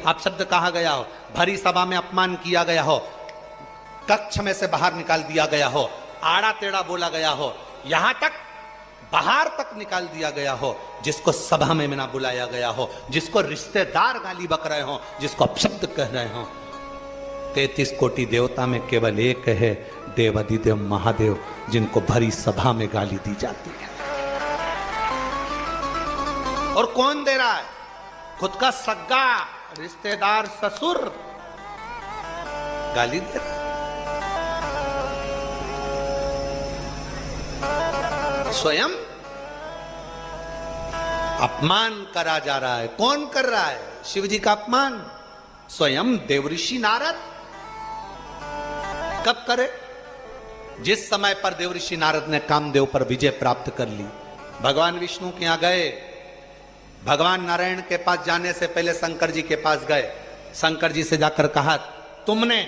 आप शब्द कहा गया हो, भरी सभा में अपमान किया गया हो, कक्ष में से बाहर निकाल दिया गया हो, आड़ा टेढ़ा बोला गया हो, यहां तक बाहर तक निकाल दिया गया हो, जिसको सभा में ना बुलाया गया हो, जिसको रिश्तेदार गाली बक रहे हो, जिसको अपशब्द कह रहे हो, 33 कोटि देवता में केवल एक है देवाधिदेव महादेव, जिनको भरी सभा में गाली दी जाती है। और कौन दे रहा है? खुद का सगा रिश्तेदार ससुर गाली दे रहा है। स्वयं अपमान करा जा रहा है। कौन कर रहा है शिव जी का अपमान? स्वयं देवऋषि नारद। कब करे? जिस समय पर देवऋषि नारद ने कामदेव पर विजय प्राप्त कर ली, भगवान विष्णु के यहां गए, भगवान नारायण के पास जाने से पहले शंकर जी के पास गए, शंकर जी से जाकर कहा, तुमने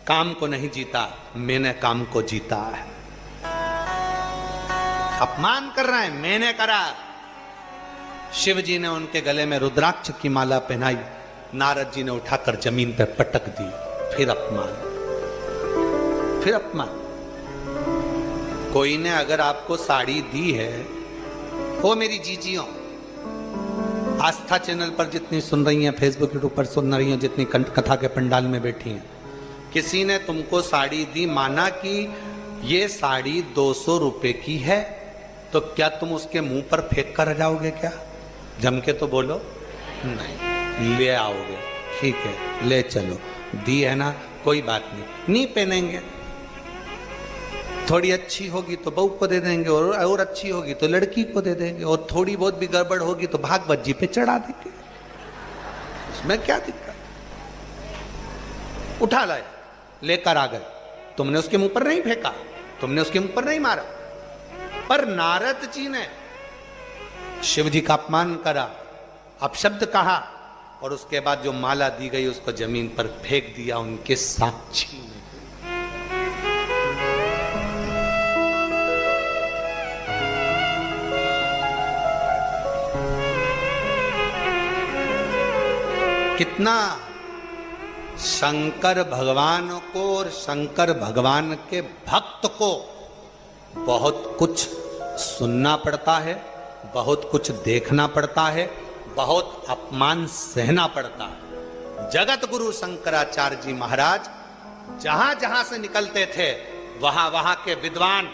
काम को नहीं जीता, मैंने काम को जीता है। अपमान कर रहे हैं, मैंने करा। शिव जी ने उनके गले में रुद्राक्ष की माला पहनाई, नारद जी ने उठाकर जमीन पर पटक दी। फिर अपमान, फिर अपमान। कोई ने अगर आपको साड़ी दी है, वो मेरी जीजियों, आस्था चैनल पर जितनी सुन रही हैं, फेसबुक यूट्यूब पर सुन रही हैं, जितनी कंठ कथा के पंडाल में बैठी हैं, किसी ने तुमको साड़ी दी, माना कि ये साड़ी 200 रुपए की है, तो क्या तुम उसके मुंह पर फेंक कर जाओगे? क्या जम के तो बोलो नहीं, ले आओगे, ठीक है ले चलो, दी है ना, कोई बात नहीं पहनेंगे। थोड़ी अच्छी होगी तो बहू को दे देंगे, और अच्छी होगी तो लड़की को दे देंगे, और थोड़ी बहुत भी गड़बड़ होगी तो भागवत जी पे चढ़ा देंगे। उसमें क्या दिक्कत? उठा लाए, लेकर आ गए, तुमने उसके मुंह पर नहीं फेंका, तुमने उसके मुंह पर नहीं मारा, पर नारद जी ने शिव जी का अपमान करा, अपशब्द कहा, और उसके बाद जो माला दी गई उसको जमीन पर फेंक दिया उनके साक्षी में। कितना शंकर भगवान को और शंकर भगवान के भक्त को बहुत कुछ सुनना पड़ता है, बहुत कुछ देखना पड़ता है, बहुत अपमान सहना पड़ता है। जगत गुरु शंकराचार्य जी महाराज जहां जहां से निकलते थे, वहां वहां के विद्वान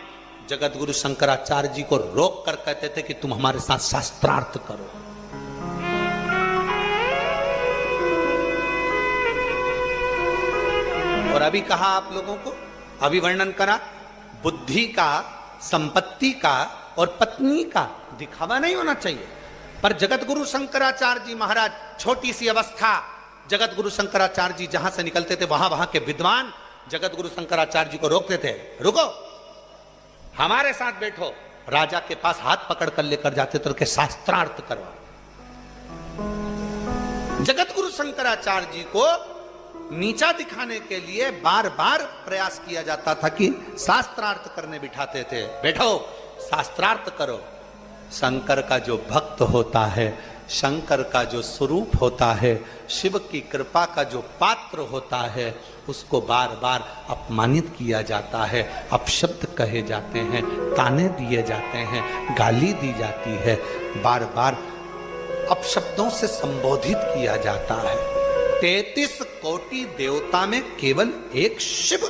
जगत गुरु शंकराचार्य जी को रोक कर कहते थे कि तुम हमारे साथ शास्त्रार्थ करो। और अभी कहा आप लोगों को, अभी वर्णन करा बुद्धि का, संपत्ति का और पत्नी का दिखावा नहीं होना चाहिए। पर जगत गुरु शंकराचार्य जी महाराज, छोटी सी अवस्था, जगत गुरु शंकराचार्य जी जहां से निकलते थे वहां वहां के विद्वान जगत गुरु शंकराचार्य जी को रोकते थे, रुको हमारे साथ बैठो। राजा के पास हाथ पकड़ कर लेकर जाते थे कि शास्त्रार्थ करो। जगत गुरु शंकराचार्य जी को नीचा दिखाने के लिए बार बार प्रयास किया जाता था कि शास्त्रार्थ करने बिठाते थे, बैठो शास्त्रार्थ करो। शंकर का जो भक्त होता है, शंकर का जो स्वरूप होता है, शिव की कृपा का जो पात्र होता है, उसको बार बार अपमानित किया जाता है, अपशब्द कहे जाते हैं, ताने दिए जाते हैं, गाली दी जाती है, बार बार अपशब्दों से संबोधित किया जाता है। 33 कोटि देवता में केवल एक शिव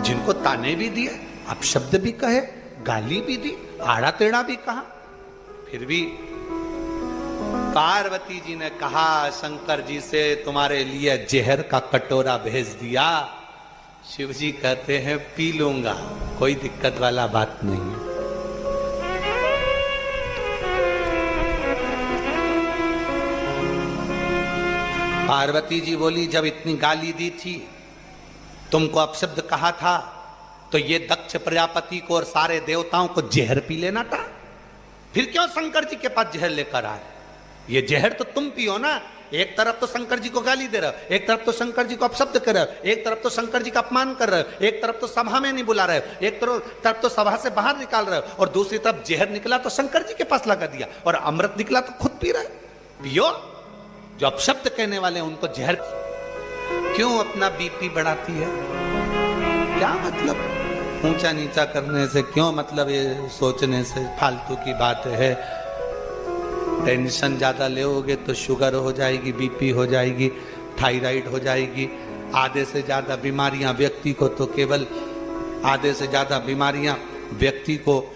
जिनको ताने भी दिए, अपशब्द भी कहे, गाली भी दी, आड़ा टेढ़ा भी कहा। फिर भी पार्वती जी ने कहा शंकर जी से, तुम्हारे लिए जहर का कटोरा भेज दिया। शिव जी कहते हैं पी लूंगा, कोई दिक्कत वाला बात नहीं है। पार्वती जी बोली, जब इतनी गाली दी थी, तुमको अपशब्द कहा था, तो ये दक्ष प्रजापति को और सारे देवताओं को जहर पी लेना था। फिर क्यों शंकर जी के पास जहर लेकर आए? ये जहर तो तुम पियो ना, एक तरफ तो शंकर जी को गाली दे रहे हो, एक तरफ तो शंकर जी को अपशब्द कर रहे हो, एक तरफ तो शंकर जी का अपमान कर रहे हो, एक तरफ तो सभा में नहीं बुला रहे हो, एक तरफ तो सभा से बाहर निकाल रहे हो, और दूसरी तरफ जहर निकला तो शंकर जी के पास लगा दिया, और अमृत निकला तो खुद पी रहे हो। पियो। जो अपशब्द कहने वाले हैं उनको जहर क्यों अपना बीपी बढ़ाती है? क्या मतलब? ऊंचा नीचा करने से क्यों मतलब? ये सोचने से फालतू की बात है। टेंशन ज्यादा लोगे तो शुगर हो जाएगी, बीपी हो जाएगी, थायराइड हो जाएगी, आधे से ज्यादा बीमारियां व्यक्ति को, तो केवल आधे से ज्यादा बीमारियां व्यक्ति को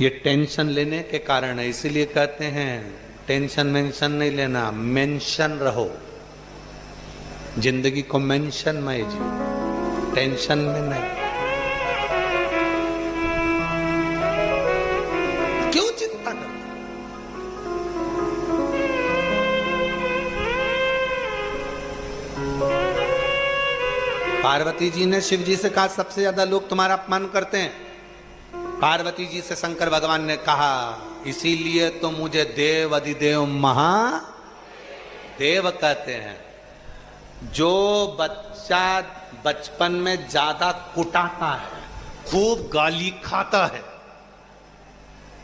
ये टेंशन लेने के कारण है। इसीलिए कहते हैं टेंशन मेंशन नहीं लेना, मेंशन रहो, जिंदगी को मेंशन मय जी, टेंशन में नहीं। क्यों चिंता करते? पार्वती जी ने शिव जी से कहा सबसे ज्यादा लोग तुम्हारा अपमान करते हैं। पार्वती जी से शंकर भगवान ने कहा इसीलिए तो मुझे देव अधिदेव महादेव कहते हैं। जो बच्चा बचपन में ज्यादा कुटाता है, खूब गाली खाता है,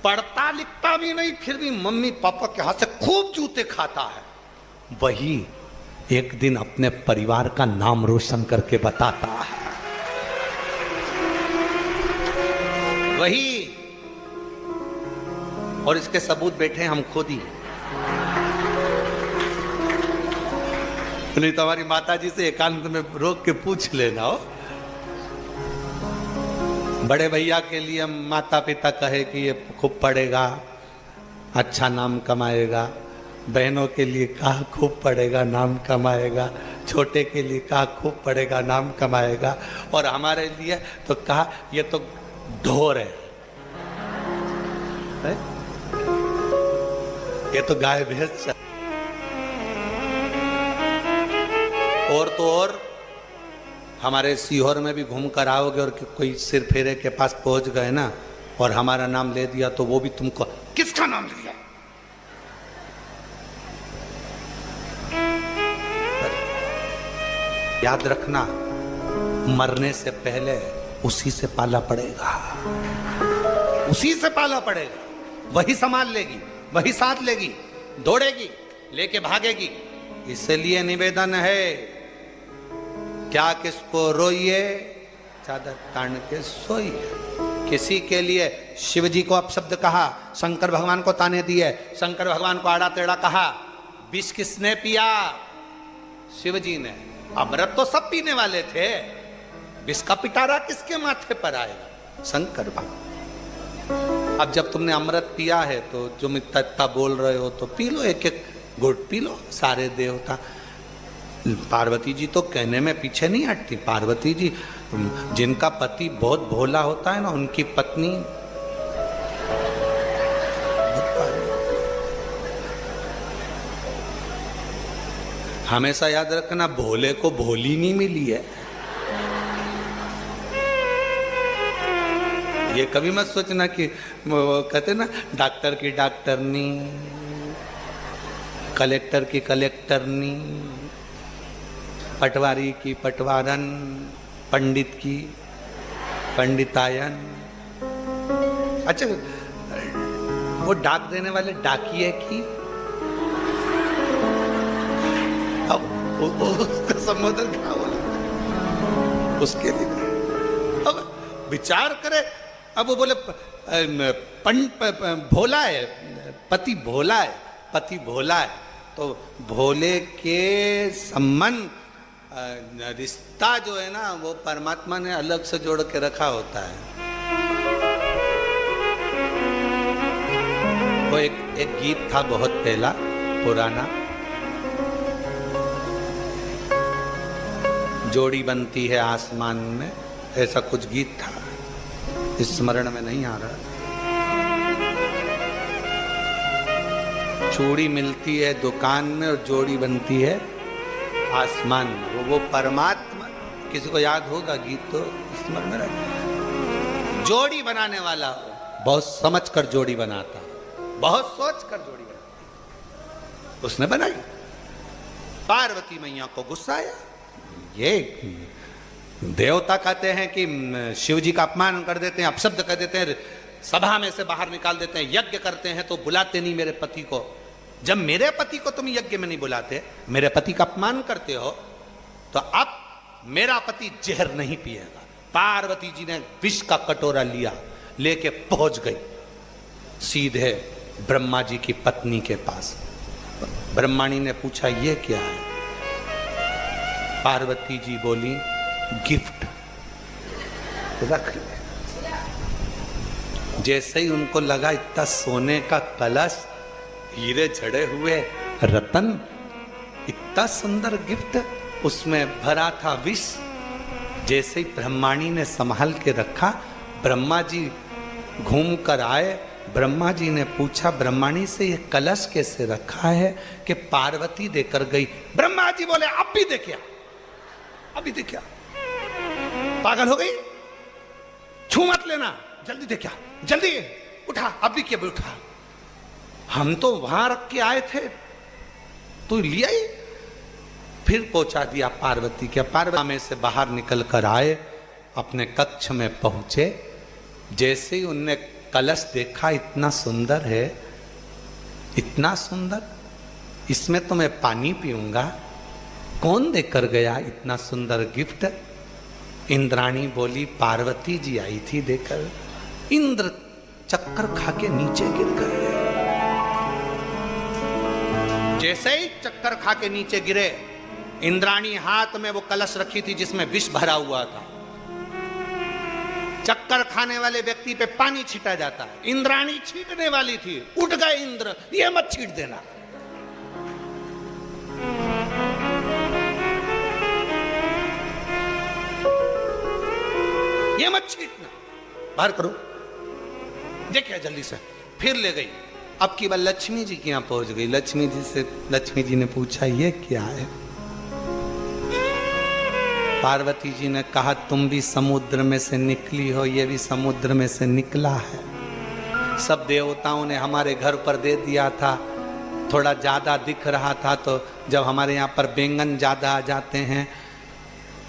पढ़ता लिखता भी नहीं, फिर भी मम्मी पापा के हाथ से खूब जूते खाता है, वही एक दिन अपने परिवार का नाम रोशन करके बताता है। वही, और इसके सबूत बैठे हम खुद ही। नहीं तो हमारी माता जी से एकांत में रोक के पूछ लेना हो। बड़े भैया के लिए माता पिता कहे कि ये खूब पढ़ेगा, अच्छा नाम कमाएगा। बहनों के लिए कहा खूब पढ़ेगा, नाम कमाएगा। छोटे के लिए कहा खूब पढ़ेगा, नाम कमाएगा। और हमारे लिए तो कहा ये तो ढोर है, ये तो गाय भैंस। और तो और हमारे सीहोर में भी घूम कर आओगे और कोई सिर फेरे के पास पहुंच गए ना और हमारा नाम ले दिया तो वो भी तुमको किसका नाम लिया? याद रखना, मरने से पहले उसी से पाला पड़ेगा, उसी से पाला पड़ेगा। वही संभाल लेगी, वही साथ लेगी, दौड़ेगी, लेके भागेगी। इसलिए निवेदन है, क्या किसको रोइए, चादर तान के सोइए। किसी के लिए शिव जी को अपशब्द कहा, शंकर भगवान को ताने दिए, शंकर भगवान को आड़ा टेढ़ा कहा। विष किसने पिया? शिव जी ने। अमृत तो सब पीने वाले थे, विष का पिटारा किसके माथे पर आएगा? शंकर भगवान। अब जब तुमने अमृत पिया है तो जो इतना बोल रहे हो तो पी लो, एक एक घुट पी लो। सारे देवता, पार्वती जी तो कहने में पीछे नहीं हटती। पार्वती जी, जिनका पति बहुत भोला होता है ना, उनकी पत्नी हमेशा याद रखना, भोले को भोली नहीं मिली है। ये कभी मत सोचना कि कहते ना डॉक्टर की डॉक्टरनी, कलेक्टर की कलेक्टरनी, पटवारी की पटवारन, पंडित की पंडितायन। अच्छा, वो डाक देने वाले डाकिए की, अब उसका संबोधन क्या बोला उसके लिए? अब विचार करे। अब वो बोले भोला है, पति भोला है, पति भोला है, तो भोले के संबंध रिश्ता जो है ना वो परमात्मा ने अलग से जोड़ के रखा होता है। वो एक गीत था बहुत पहला पुराना, जोड़ी बनती है आसमान में, ऐसा कुछ गीत था, स्मरण में नहीं आ रहा। चूड़ी मिलती है दुकान में और जोड़ी बनती है आसमान में। वो परमात्मा, किसी को याद होगा गीत तो स्मरण में रहे। जोड़ी बनाने वाला बहुत समझ कर जोड़ी बनाता, बहुत सोच कर जोड़ी बनाता। उसने बनाई। पार्वती मैया को गुस्सा आया, ये देवता कहते हैं कि शिव जी का अपमान कर देते हैं, अपशब्द कर देते हैं, सभा में से बाहर निकाल देते हैं, यज्ञ करते हैं तो बुलाते नहीं मेरे पति को। जब मेरे पति को तुम यज्ञ में नहीं बुलाते, मेरे पति का अपमान करते हो, तो अब मेरा पति जहर नहीं पिएगा। पार्वती जी ने विष का कटोरा लिया, लेके पहुंच गई सीधे ब्रह्मा जी की पत्नी के पास। ब्रह्माणी ने पूछा ये क्या है? पार्वती जी बोली गिफ्ट, रख ले। जैसे ही उनको लगा इतना सोने का कलश, हीरे जड़े हुए रतन, इतना सुंदर गिफ्ट, उसमें भरा था विष। जैसे ही ब्रह्माणी ने संभाल के रखा, ब्रह्मा जी घूम कर आए। ब्रह्मा जी ने पूछा ब्रह्माणी से ये कलश कैसे रखा है? कि पार्वती देकर गई। ब्रह्मा जी बोले अब भी देखिया, अभी देखिया, पागल हो गई, छू मत लेना, जल्दी देखिया, जल्दी उठा, अभी क्या उठा, हम तो वहां रख के आए थे, तू लिया ही। फिर पहुंचा दिया पार्वती के। पार्वती में से बाहर निकल कर आए, अपने कक्ष में पहुंचे। जैसे ही उनने कलश देखा, इतना सुंदर है, इतना सुंदर, इसमें तो मैं पानी पीऊंगा। कौन देकर गया इतना सुंदर गिफ्ट? इंद्राणी बोली पार्वती जी आई थी देकर। इंद्र चक्कर खा के नीचे गिर गए। जैसे ही चक्कर खा के नीचे गिरे, इंद्राणी हाथ में वो कलश रखी थी जिसमें विष भरा हुआ था। चक्कर खाने वाले व्यक्ति पे पानी छीटा जाता है, इंद्राणी छीटने वाली थी, उठ गए इंद्र, ये मत छीट देना। ये मत छीटना, बाहर करो। देखिए जल्दी से, फिर ले गई। अब की बार लक्ष्मी जी के यहां पहुंच गई। लक्ष्मी जी ने पूछा ये क्या है? पार्वती जी ने कहा तुम भी समुद्र में से निकली हो, ये भी समुद्र में से निकला है। सब देवताओं ने हमारे घर पर दे दिया था, थोड़ा ज्यादा दिख रहा था, तो जब हमारे यहाँ पर बैंगन ज्यादा आ जाते हैं,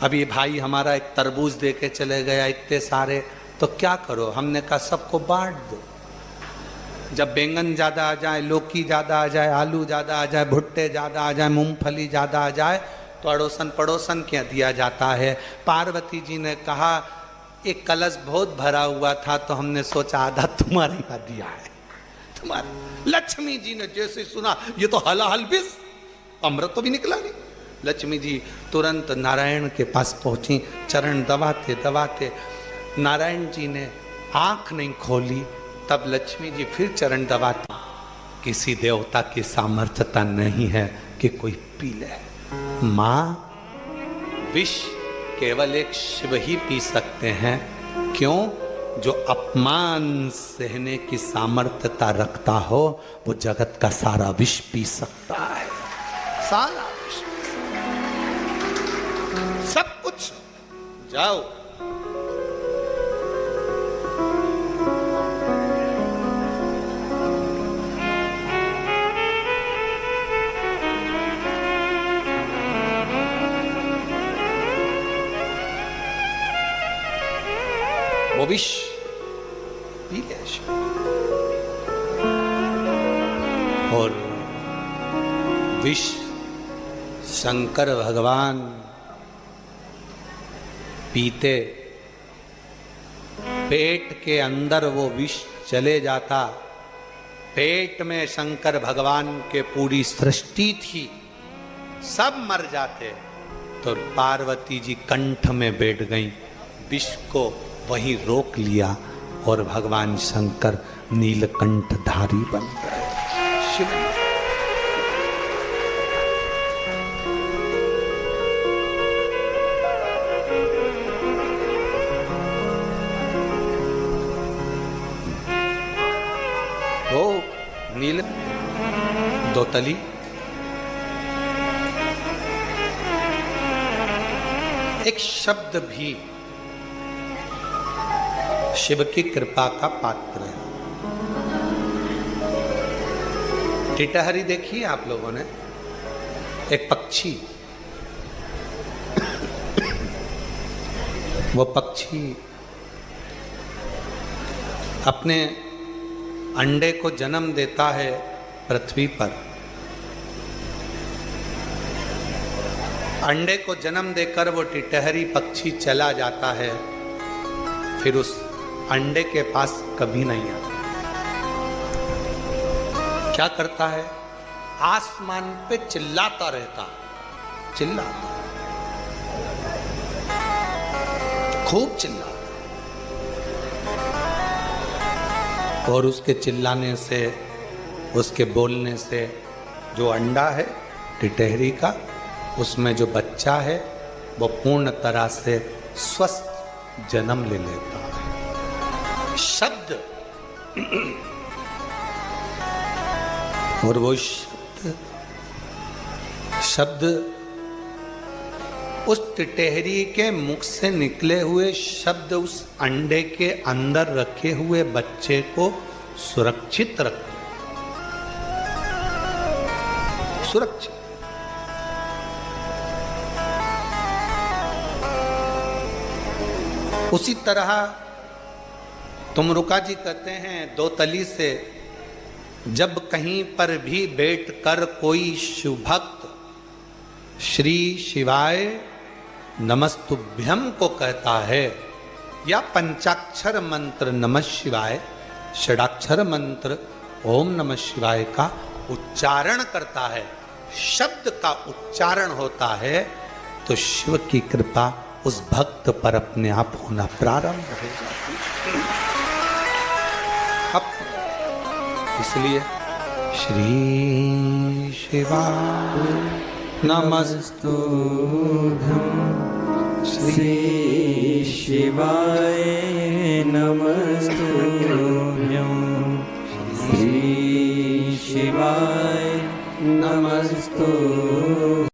अभी भाई हमारा एक तरबूज दे के चले गया इतने सारे, तो क्या करो? हमने कहा सबको बांट दो। जब बैंगन ज्यादा आ जाए, लौकी ज्यादा आ जाए, आलू ज्यादा आ जाए, भुट्टे ज्यादा आ जाए, मूंगफली ज्यादा आ जाए, तो अड़ोसन पड़ोसन क्या दिया जाता है। पार्वती जी ने कहा एक कलश बहुत भरा हुआ था, तो हमने सोचा आधा तुम्हारे यहाँ दिया है, तुम्हारे। लक्ष्मी जी ने जैसे सुना ये तो हलाहल विष, अमृत तो भी निकला नहीं। लक्ष्मी जी तुरंत नारायण के पास पहुंची, चरण दबाते दबाते। नारायण जी ने आंख नहीं खोली, तब लक्ष्मी जी फिर चरण दबाती। किसी देवता की सामर्थ्यता नहीं है कि कोई पी ले। मां, विष केवल एक शिव ही पी सकते हैं। क्यों? जो अपमान सहने की सामर्थ्यता रखता हो, वो जगत का सारा विष पी सकता है, सारा विष, सब कुछ। जाओ वो विष पी ले। और विष शंकर भगवान पीते, पेट के अंदर वो विष चले जाता। पेट में शंकर भगवान के पूरी सृष्टि थी, सब मर जाते। तो पार्वती जी कंठ में बैठ गई, विष को वहीं रोक लिया, और भगवान शंकर नीलकंठधारी बन गए। शिव वो नील दोतली, एक शब्द भी शिव की कृपा का पात्र है। टिटहरी देखी आप लोगों ने? एक पक्षी, वो पक्षी अपने अंडे को जन्म देता है पृथ्वी पर। अंडे को जन्म देकर वो टिटहरी पक्षी चला जाता है, फिर उस अंडे के पास कभी नहीं आता। क्या करता है? आसमान पे चिल्लाता रहता है, चिल्लाता, खूब चिल्लाता, और उसके चिल्लाने से, उसके बोलने से जो अंडा है टिटहरी का, उसमें जो बच्चा है वो पूर्ण तरह से स्वस्थ जन्म ले लेता है। शब्द, और वो शब्द उस टिटहरी के मुख से निकले हुए शब्द उस अंडे के अंदर रखे हुए बच्चे को सुरक्षित रखते, सुरक्षित। उसी तरह तुमरुका जी कहते हैं, दो तली से जब कहीं पर भी बैठ कर कोई शुभभक्त श्री शिवाय नमस्तुभ्यम को कहता है, या पंचाक्षर मंत्र नमः शिवाय, षडाक्षर मंत्र ओम नमः शिवाय का उच्चारण करता है, शब्द का उच्चारण होता है, तो शिव की कृपा उस भक्त पर अपने आप होना प्रारंभ हो जाती है। अब इसलिए श्री शिवाय नमस्तुभ्यं, श्री शिवाय नमस्तुभ्यं, श्री शिवाय नमस्तुभ्यं।